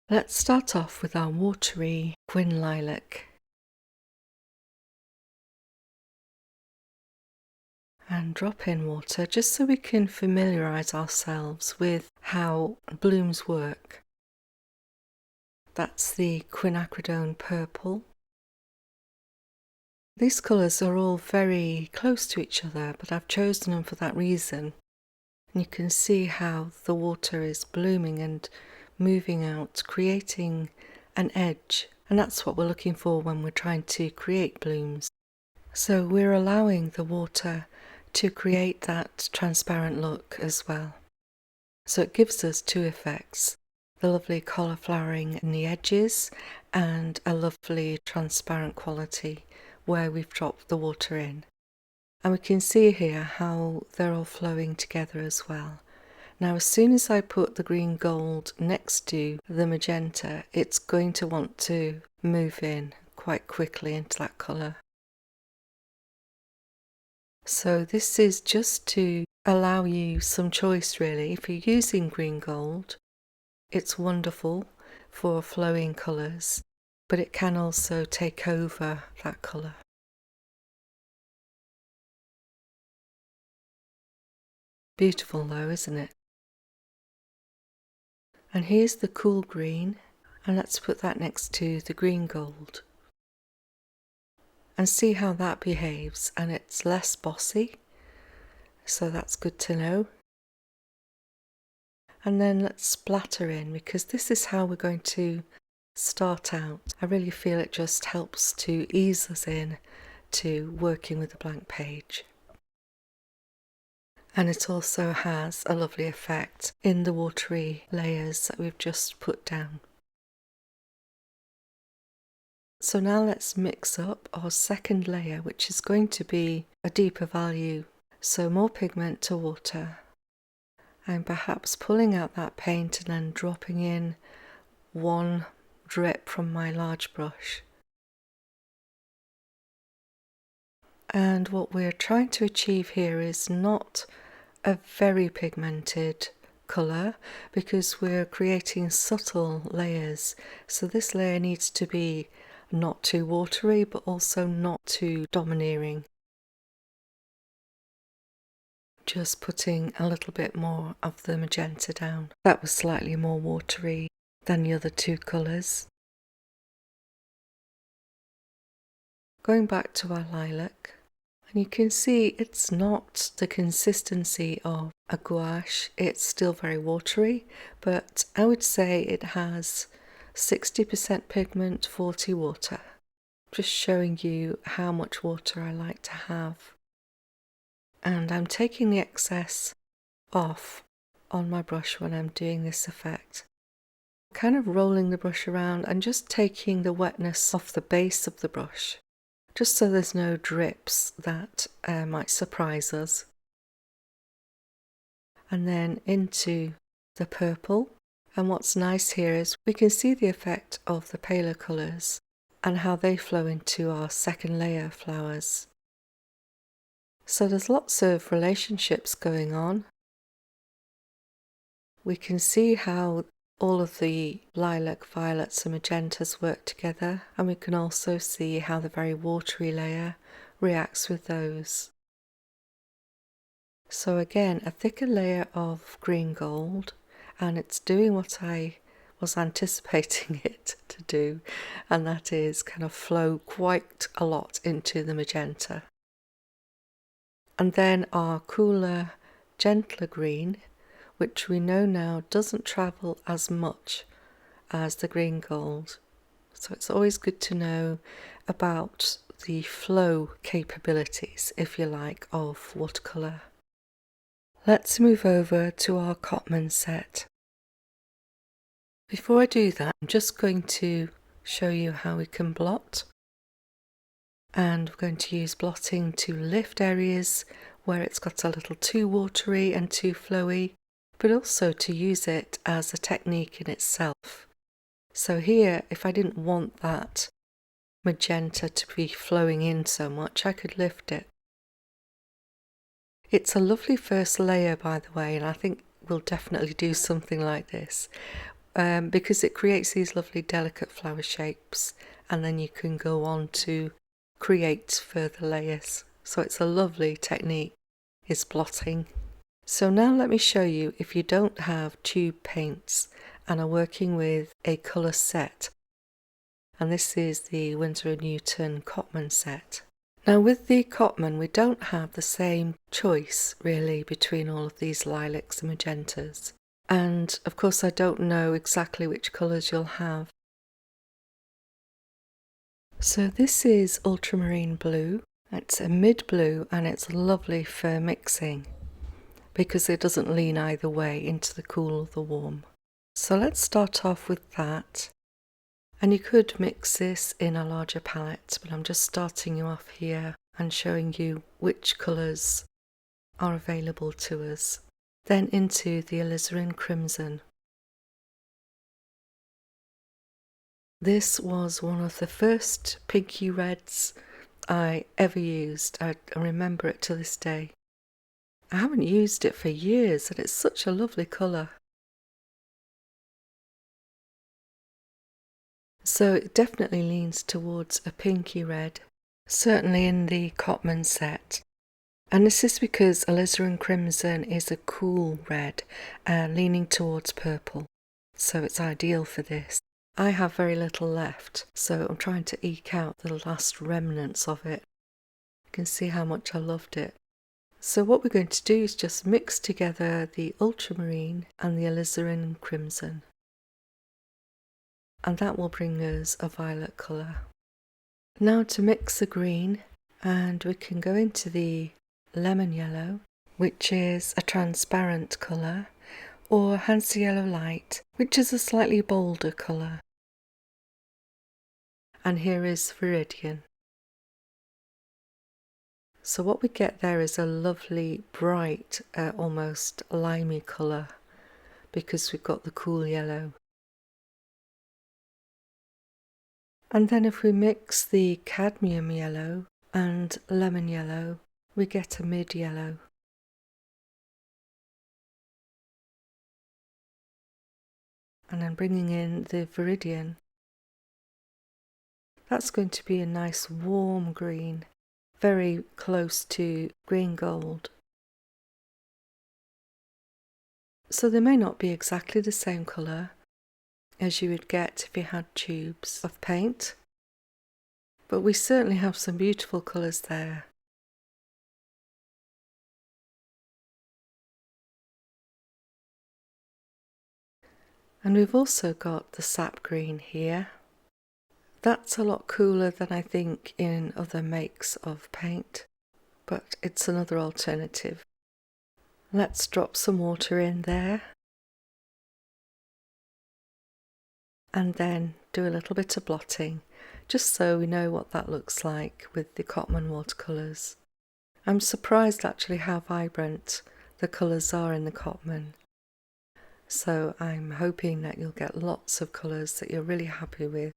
Let's start off with our watery Gwyn lilac and drop in water just so we can familiarise ourselves with how blooms work. That's the quinacridone purple. These colours are all very close to each other, but I've chosen them for that reason. And you can see how the water is blooming and moving out, creating an edge. And that's what we're looking for when we're trying to create blooms. So we're allowing the water to create that transparent look as well. So it gives us two effects, the lovely cauliflowering in the edges and a lovely transparent quality where we've dropped the water in. And we can see here how they're all flowing together as well. Now as soon as I put the green gold next to the magenta, it's going to want to move in quite quickly into that colour. So this is just to allow you some choice really. If you're using green gold, it's wonderful for flowing colours, but it can also take over that colour. Beautiful though, isn't it? And here's the cool green, and let's put that next to the green gold and see how that behaves. And it's less bossy, so that's good to know. And then let's splatter in, because this is how we're going to start out. I really feel it just helps to ease us in to working with a blank page. And it also has a lovely effect in the watery layers that we've just put down. So now let's mix up our second layer, which is going to be a deeper value. So more pigment to water, and perhaps pulling out that paint and then dropping in one drip from my large brush. And what we're trying to achieve here is not a very pigmented colour, because we're creating subtle layers. So this layer needs to be not too watery, but also not too domineering. Just putting a little bit more of the magenta down. That was slightly more watery than the other two colours. Going back to our lilac, and you can see it's not the consistency of a gouache, it's still very watery, but I would say it has 60% pigment, 40 water. Just showing you how much water I like to have. And I'm taking the excess off on my brush when I'm doing this effect. Kind of rolling the brush around and just taking the wetness off the base of the brush, just so there's no drips that might surprise us. And then into the purple. And what's nice here is we can see the effect of the paler colours and how they flow into our second layer flowers. So there's lots of relationships going on. We can see how all of the lilac, violets and magentas work together, and we can also see how the very watery layer reacts with those. So again, a thicker layer of green gold, and it's doing what I was anticipating it to do, and that is kind of flow quite a lot into the magenta. And then our cooler, gentler green, which we know now doesn't travel as much as the green gold. So it's always good to know about the flow capabilities, if you like, of watercolour. Let's move over to our Cotman set. Before I do that, I'm just going to show you how we can blot. And we're going to use blotting to lift areas where it's got a little too watery and too flowy, but also to use it as a technique in itself. So here, if I didn't want that magenta to be flowing in so much, I could lift it. It's a lovely first layer, by the way, and I think we'll definitely do something like this. because it creates these lovely delicate flower shapes, and then you can go on to create further layers. So it's a lovely technique, is blotting. So now let me show you if you don't have tube paints and are working with a colour set. And this is the Winsor & Newton Cotman set. Now with the Cotman we don't have the same choice really between all of these lilacs and magentas. And of course I don't know exactly which colours you'll have. So this is ultramarine blue. It's a mid blue and it's lovely for mixing because it doesn't lean either way into the cool or the warm. So let's start off with that. And you could mix this in a larger palette, but I'm just starting you off here and showing you which colours are available to us. Then into the alizarin crimson. This was one of the first pinky reds I ever used. I remember it to this day. I haven't used it for years and it's such a lovely colour. So it definitely leans towards a pinky red, certainly in the Cotman set. And this is because alizarin crimson is a cool red, leaning towards purple, so it's ideal for this. I have very little left, so I'm trying to eke out the last remnants of it. You can see how much I loved it. So what we're going to do is just mix together the ultramarine and the alizarin crimson. And that will bring us a violet colour. Now to mix the green, and we can go into the lemon yellow, which is a transparent colour, or Hansa Yellow Light, which is a slightly bolder colour. And here is Viridian. So what we get there is a lovely bright, almost limey colour, because we've got the cool yellow. And then if we mix the cadmium yellow and lemon yellow, we get a mid yellow. And then bringing in the Viridian, that's going to be a nice warm green, very close to green gold. So they may not be exactly the same colour as you would get if you had tubes of paint, but we certainly have some beautiful colours there. And we've also got the sap green here. That's a lot cooler than I think in other makes of paint, but it's another alternative. Let's drop some water in there and then do a little bit of blotting, just so we know what that looks like with the Cotman watercolours. I'm surprised actually how vibrant the colours are in the Cotman. So I'm hoping that you'll get lots of colours that you're really happy with